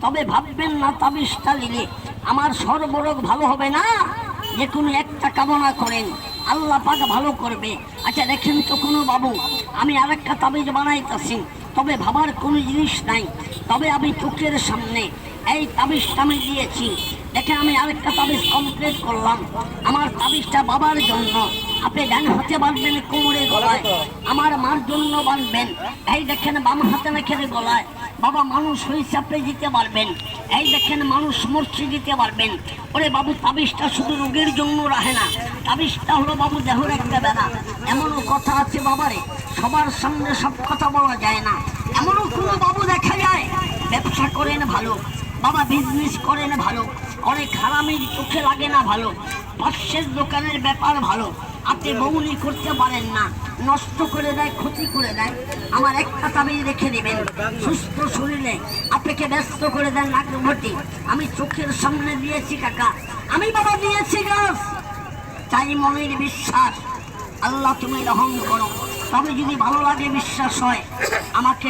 তবে ভাববেন না তাবিজটা নিলে আমার সর্বরোগ ভালো হবে না। যে কোনো একটা কামনা করেন, আল্লাহ পাক ভালো করবে। আচ্ছা দেখেন তো কোনো বাবু, আমি আরেকটা তাবিজ বানাইতেছি, তবে ভাবার কোনো জিনিস নাই। তবে আমি চোখের সামনে এই তাবিজটা আমি দিয়েছি। দেখেন আমি আরেকটা তাবিজ কমপ্লিট করলাম। আমার তাবিজটা বাবার জন্য, আপনি ডান হাতে বাঁধবেন কোমরে গলায়, আমার মার জন্য বাঁধবেন। এই দেখেন বাম হাতে রেখে গলায়, বাবা মানুষ হয়েছে আপনি দিতে পারবেন। এই দেখেন মানুষ মরছে দিতে পারবেন। ওরে বাবু তাবিজটা শুধু রোগের জন্য রাখে না, তাবিজটা হলো বাবু দেহর একটা বেলা। এমনও কথা আছে বাবারে, সবার সামনে সব কথা বলা যায় না। এমনও কোনো বাবু দেখা যায় ব্যবসা করেন ভালো, বাবা বিজনেস করেন ভালো, অনেক হারামির চোখে লাগে না ভালো, পাশের দোকানের ব্যাপার ভালো, আপনি বউনি করতে পারেন না, নষ্ট করে দেয়, ক্ষতি করে দেয়। আমার একটা তাবিজ রেখে দেবেন, সুস্থ শরীরে আপনাকে ব্যস্ত করে দেন নাকভর্তি। আমি চোখের সামনে দিয়েছি কাকা, আমি বাবা দিয়েছি গাছ। চাই মনের বিশ্বাস, আল্লাহ তুমি রহম করো। তবে যদি ভালো লাগে বিশ্বাস হয় আমাকে